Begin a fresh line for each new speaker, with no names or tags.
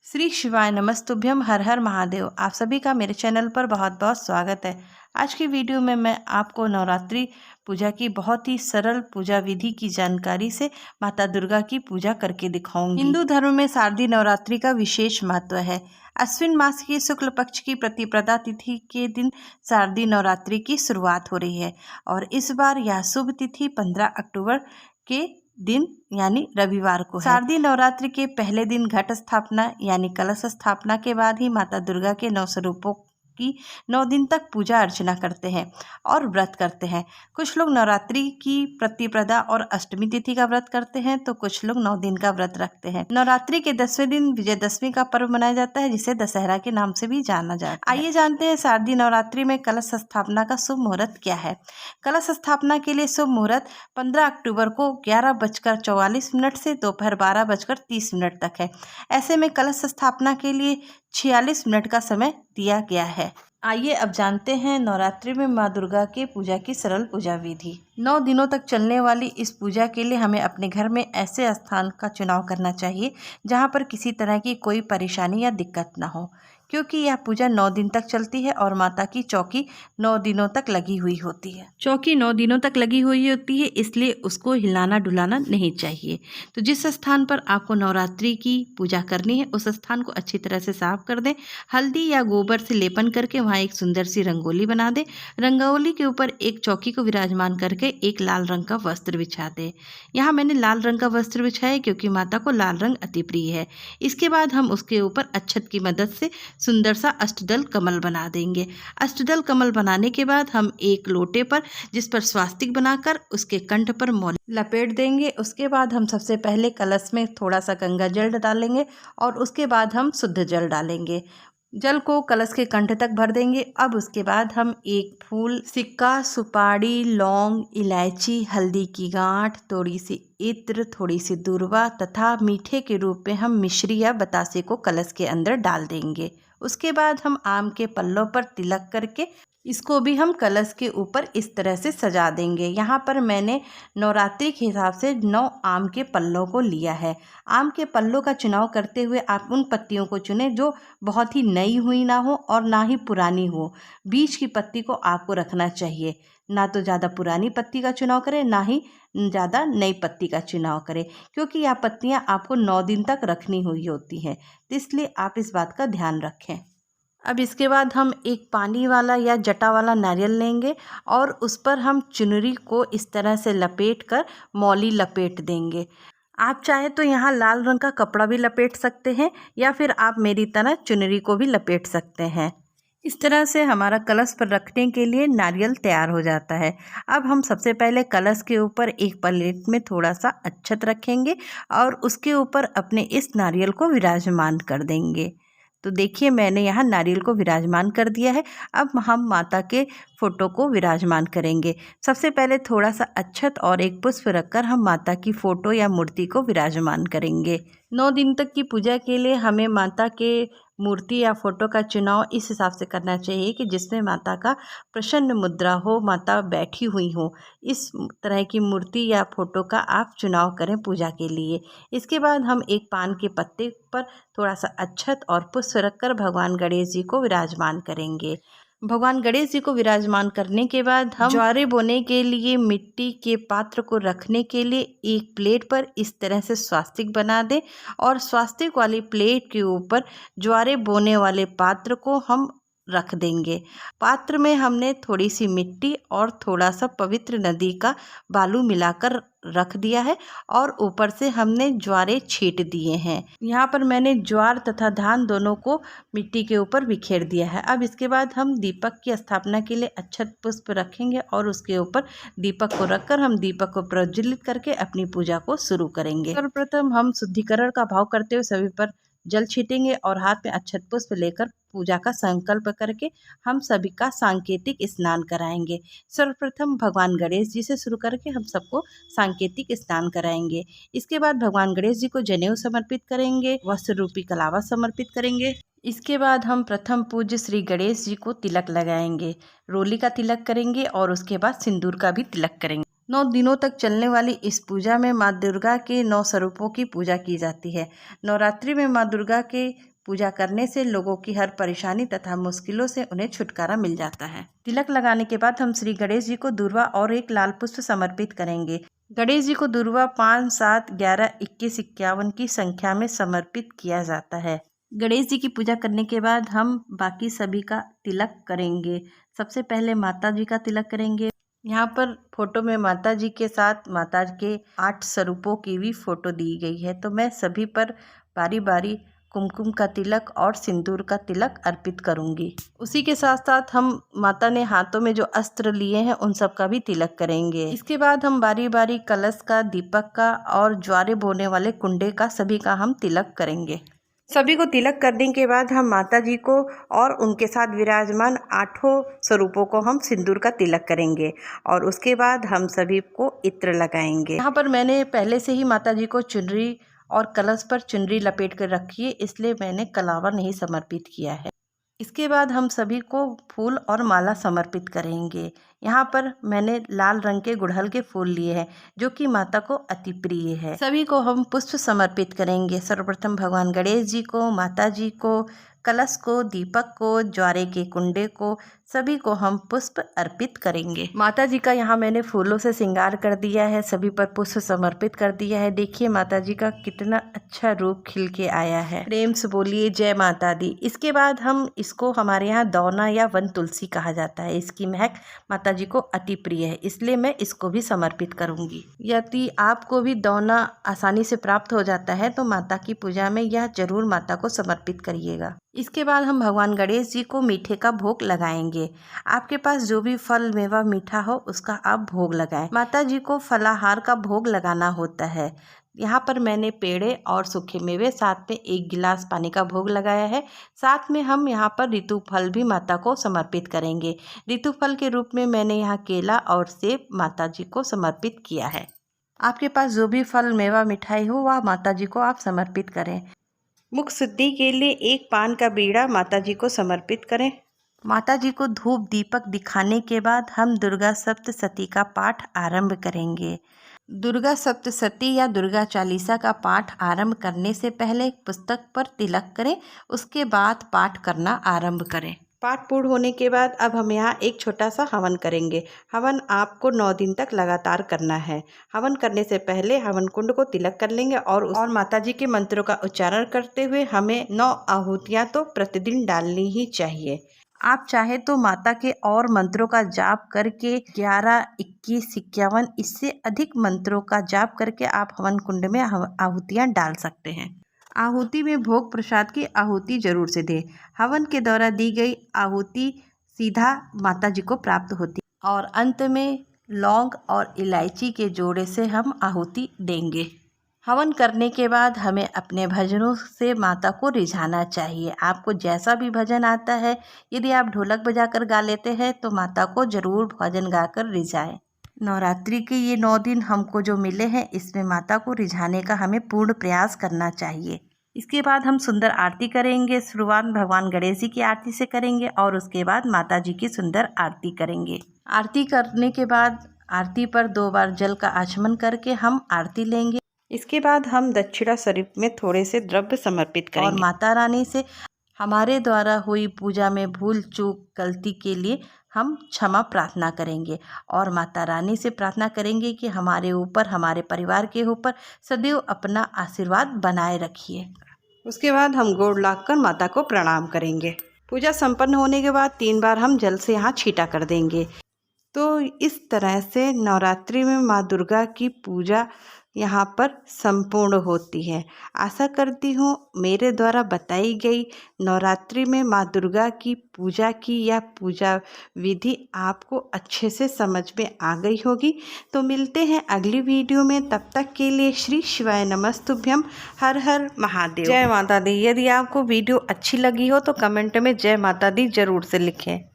श्री शिवाय नमस्तुभ्यम हर हर महादेव। आप सभी का मेरे चैनल पर बहुत बहुत स्वागत है। आज की वीडियो में मैं आपको नवरात्रि पूजा की बहुत ही सरल पूजा विधि की जानकारी से माता दुर्गा की पूजा करके दिखाऊंगी। हिंदू धर्म में शारदीय नवरात्रि का विशेष महत्व है। अश्विन मास की शुक्ल पक्ष की प्रतिपदा तिथि के दिन शारदीय नवरात्रि की शुरुआत हो रही है और इस बार यह शुभ तिथि 15 अक्टूबर के दिन यानी रविवार को है। शारदीय नवरात्रि के पहले दिन घट स्थापना यानी कलश स्थापना के बाद ही माता दुर्गा के 9 स्वरूपों की 9 दिन तक पूजा अर्चना करते हैं और व्रत करते हैं। कुछ लोग नवरात्रि की प्रतिपदा और अष्टमी तिथि का व्रत करते हैं तो कुछ लोग 9 दिन का व्रत रखते हैं। नवरात्रि के 10वें दिन विजयदशमी का पर्व मनाया जाता है जिसे दशहरा के नाम से भी जाना जाता है। आइए जानते हैं शारदीय नवरात्रि में कलश स्थापना का शुभ मुहूर्त क्या है। कलश स्थापना के लिए शुभ मुहूर्त 15 अक्टूबर को 11:44 से दोपहर 12:30 तक है। ऐसे में कलश स्थापना के लिए 46 मिनट का समय दिया गया है। आइए अब जानते हैं नवरात्रि में माँ दुर्गा के पूजा की सरल पूजा विधि। 9 दिनों तक चलने वाली इस पूजा के लिए हमें अपने घर में ऐसे स्थान का चुनाव करना चाहिए जहाँ पर किसी तरह की कोई परेशानी या दिक्कत ना हो, क्योंकि यह पूजा 9 दिन तक चलती है और माता की चौकी 9 दिनों तक लगी हुई होती है। चौकी 9 दिनों तक लगी हुई होती है, इसलिए उसको हिलाना डुलाना नहीं चाहिए। तो जिस स्थान पर आपको नवरात्रि की पूजा करनी है उस स्थान को अच्छी तरह से साफ कर दें। हल्दी या गोबर से लेपन करके वहाँ एक सुंदर सी रंगोली बना दें। रंगोली के ऊपर एक चौकी को विराजमान करके एक लाल रंग का वस्त्र बिछा दें। यहाँ मैंने लाल रंग का वस्त्र बिछाया क्योंकि माता को लाल रंग अति प्रिय है। इसके बाद हम उसके ऊपर अक्षत की मदद से सुंदर सा अष्टदल कमल बना देंगे। अष्टदल कमल बनाने के बाद हम एक लोटे पर जिस पर स्वास्तिक बनाकर उसके कंठ पर मौली लपेट देंगे। उसके बाद हम सबसे पहले कलश में थोड़ा सा गंगा जल डालेंगे और उसके बाद हम शुद्ध जल डालेंगे। जल को कलश के कंठ तक भर देंगे। अब उसके बाद हम एक फूल, सिक्का, सुपारी, लौंग, इलायची, हल्दी की गांठ, थोड़ी सी इत्र, थोड़ी सी दूर्वा तथा मीठे के रूप में हम मिश्री या बतासे को कलश के अंदर डाल देंगे। उसके बाद हम आम के पल्लों पर तिलक करके इसको भी हम कलश के ऊपर इस तरह से सजा देंगे। यहाँ पर मैंने नवरात्रि के हिसाब से 9 आम के पल्लों को लिया है। आम के पल्लों का चुनाव करते हुए आप उन पत्तियों को चुनें जो बहुत ही नई हुई ना हो और ना ही पुरानी हो। बीच की पत्ती को आपको रखना चाहिए। ना तो ज़्यादा पुरानी पत्ती का चुनाव करें, ना ही ज़्यादा नई पत्ती का चुनाव करें, क्योंकि यह पत्तियाँ आपको 9 दिन तक रखनी हुई होती हैं। तो इसलिए आप इस बात का ध्यान रखें। अब इसके बाद हम एक पानी वाला या जटा वाला नारियल लेंगे और उस पर हम चुनरी को इस तरह से लपेट कर मौली लपेट देंगे। आप चाहे तो यहाँ लाल रंग का कपड़ा भी लपेट सकते हैं या फिर आप मेरी तरह चुनरी को भी लपेट सकते हैं। इस तरह से हमारा कलश पर रखने के लिए नारियल तैयार हो जाता है। अब हम सबसे पहले कलश के ऊपर एक प्लेट में थोड़ा सा अक्षत रखेंगे और उसके ऊपर अपने इस नारियल को विराजमान कर देंगे। तो देखिए मैंने यहाँ नारियल को विराजमान कर दिया है। अब हम माता के फोटो को विराजमान करेंगे। सबसे पहले थोड़ा सा अक्षत और एक पुष्प रखकर हम माता की फोटो या मूर्ति को विराजमान करेंगे। 9 दिन तक की पूजा के लिए हमें माता के मूर्ति या फोटो का चुनाव इस हिसाब से करना चाहिए कि जिसमें माता का प्रसन्न मुद्रा हो, माता बैठी हुई हो। इस तरह की मूर्ति या फोटो का आप चुनाव करें पूजा के लिए। इसके बाद हम एक पान के पत्ते पर थोड़ा सा अक्षत और पुष्प रखकर भगवान गणेश जी को विराजमान करेंगे। भगवान गणेश जी को विराजमान करने के बाद हम ज्वारे बोने के लिए मिट्टी के पात्र को रखने के लिए एक प्लेट पर इस तरह से स्वास्तिक बना दें और स्वास्तिक वाली प्लेट के ऊपर ज्वारे बोने वाले पात्र को हम रख देंगे। पात्र में हमने थोड़ी सी मिट्टी और थोड़ा सा पवित्र नदी का बालू मिलाकर रख दिया है और ऊपर से हमने ज्वारे छींट दिए हैं। यहाँ पर मैंने ज्वार तथा धान दोनों को मिट्टी के ऊपर बिखेर दिया है। अब इसके बाद हम दीपक की स्थापना के लिए अक्षत पुष्प रखेंगे और उसके ऊपर दीपक को रखकर हम दीपक को प्रज्वलित करके अपनी पूजा को शुरू करेंगे। सर्वप्रथम हम शुद्धिकरण का भाव करते हुए सभी पर जल छीटेंगे और हाथ में अक्षत पुष्प लेकर पूजा का संकल्प करके हम सभी का सांकेतिक स्नान कराएंगे। सर्वप्रथम भगवान गणेश जी से शुरू करके हम सबको सांकेतिक स्नान कराएंगे। इसके बाद भगवान गणेश जी को जनेऊ समर्पित करेंगे, वस्त्र रूपी कलावा समर्पित करेंगे। इसके बाद हम प्रथम पूज्य श्री गणेश जी को तिलक लगाएंगे, रोली का तिलक करेंगे और उसके बाद सिंदूर का भी तिलक करेंगे। 9 दिनों तक चलने वाली इस पूजा में माँ दुर्गा के 9 स्वरूपों की पूजा की जाती है। नवरात्रि में माँ दुर्गा के पूजा करने से लोगों की हर परेशानी तथा मुश्किलों से उन्हें छुटकारा मिल जाता है। तिलक लगाने के बाद हम श्री गणेश जी को दूर्वा और एक लाल पुष्प समर्पित करेंगे। गणेश जी को दूर्वा 5, 7, 11, 21, 51 की संख्या में समर्पित किया जाता है। गणेश जी की पूजा करने के बाद हम बाकी सभी का तिलक करेंगे। सबसे पहले माता जी का तिलक करेंगे। यहाँ पर फोटो में माता जी के साथ माता के 8 स्वरूपों की भी फोटो दी गई है। तो मैं सभी पर बारी बारी कुमकुम का तिलक और सिंदूर का तिलक अर्पित करूंगी। उसी के साथ साथ हम माता ने हाथों में जो अस्त्र लिए हैं उन सब का भी तिलक करेंगे। इसके बाद हम बारी बारी कलश का, दीपक का और ज्वारे बोने वाले कुंडे का सभी का हम तिलक करेंगे। सभी को तिलक करने के बाद हम माता जी को और उनके साथ विराजमान 8 स्वरूपों को हम सिंदूर का तिलक करेंगे और उसके बाद हम सभी को इत्र लगाएंगे। यहाँ पर मैंने पहले से ही माता जी को चुनरी और कलश पर चुनरी लपेट कर रखी है, इसलिए मैंने कलावा नहीं समर्पित किया है। इसके बाद हम सभी को फूल और माला समर्पित करेंगे। यहाँ पर मैंने लाल रंग के गुड़हल के फूल लिए हैं जो कि माता को अति प्रिय है। सभी को हम पुष्प समर्पित करेंगे। सर्वप्रथम भगवान गणेश जी को, माता जी को, कलश को, दीपक को, ज्वारे के कुंडे को, सभी को हम पुष्प अर्पित करेंगे। माता जी का यहाँ मैंने फूलों से श्रृंगार कर दिया है, सभी पर पुष्प समर्पित कर दिया है। देखिए माता जी का कितना अच्छा रूप खिल के आया है। प्रेम से बोलिए जय माता दी। इसके बाद हम इसको, हमारे यहाँ दौना या वन तुलसी कहा जाता है, इसकी महक माता जी को अति प्रिय है, इसलिए मैं इसको भी समर्पित करूंगी। यदि आपको भी दौना आसानी से प्राप्त हो जाता है तो माता की पूजा में यह जरूर माता को समर्पित करिएगा। इसके बाद हम भगवान गणेश जी को मीठे का भोग लगाएंगे। आपके पास जो भी फल, मेवा, मीठा हो उसका आप भोग लगाएं। माता जी को फलाहार का भोग लगाना होता है। यहाँ पर मैंने पेड़े और सूखे मेवे, साथ में 1 गिलास पानी का भोग लगाया है। साथ में हम यहाँ पर ऋतु फल भी माता को समर्पित करेंगे। ऋतु फल के रूप में मैंने यहाँ केला और सेब माता जी को समर्पित किया है। आपके पास जो भी फल, मेवा, मिठाई हो वह माता जी को आप समर्पित करें। मुख शुद्धि के लिए 1 पान का बीड़ा माता जी को समर्पित करें। माता जी को धूप दीपक दिखाने के बाद हम दुर्गा सप्तशती का पाठ आरंभ करेंगे। दुर्गा सप्तशती या दुर्गा चालीसा का पाठ आरंभ करने से पहले एक पुस्तक पर तिलक करें, उसके बाद पाठ करना आरंभ करें। पाठ पूर्ण होने के बाद अब हम यहाँ एक छोटा सा हवन करेंगे। हवन आपको 9 दिन तक लगातार करना है। हवन करने से पहले हवन कुंड को तिलक कर लेंगे और माता जी के मंत्रों का उच्चारण करते हुए हमें 9 आहुतियाँ तो प्रतिदिन डालनी ही चाहिए। आप चाहे तो माता के और मंत्रों का जाप करके 11, 21, 51 इससे अधिक मंत्रों का जाप करके आप हवन कुंड में आहुतियाँ डाल सकते हैं। आहुति में भोग प्रसाद की आहुति जरूर से दें। हवन के द्वारा दी गई आहुति सीधा माता जी को प्राप्त होती है और अंत में लौंग और इलायची के जोड़े से हम आहुति देंगे। हवन करने के बाद हमें अपने भजनों से माता को रिझाना चाहिए। आपको जैसा भी भजन आता है, यदि आप ढोलक बजाकर गा लेते हैं तो माता को जरूर भजन गाकर रिझाएं। नवरात्रि के ये 9 दिन हमको जो मिले हैं, इसमें माता को रिझाने का हमें पूर्ण प्रयास करना चाहिए। इसके बाद हम सुंदर आरती करेंगे। शुरुआत भगवान गणेश जी की आरती से करेंगे और उसके बाद माता जी की सुंदर आरती करेंगे। आरती करने के बाद आरती पर 2 बार जल का आचमन करके हम आरती लेंगे। इसके बाद हम दक्षिणा स्वरूप में थोड़े से द्रव्य समर्पित करेंगे और माता रानी से हमारे द्वारा हुई पूजा में भूल चूक गलती के लिए हम क्षमा प्रार्थना करेंगे और माता रानी से प्रार्थना करेंगे कि हमारे ऊपर, हमारे परिवार के ऊपर सदैव अपना आशीर्वाद बनाए रखिए। उसके बाद हम गोड़ लागकर माता को प्रणाम करेंगे। पूजा संपन्न होने के बाद 3 बार हम जल से यहाँ छींटा कर देंगे। तो इस तरह से नवरात्रि में माँ दुर्गा की पूजा यहाँ पर संपूर्ण होती है। आशा करती हूँ मेरे द्वारा बताई गई नवरात्रि में माँ दुर्गा की पूजा की यह पूजा विधि आपको अच्छे से समझ में आ गई होगी। तो मिलते हैं अगली वीडियो में, तब तक के लिए श्री शिवाय नमस्तुभ्यम। हर हर महादेव। जय माता दी। यदि आपको वीडियो अच्छी लगी हो तो कमेंट में जय माता दी जरूर से लिखें।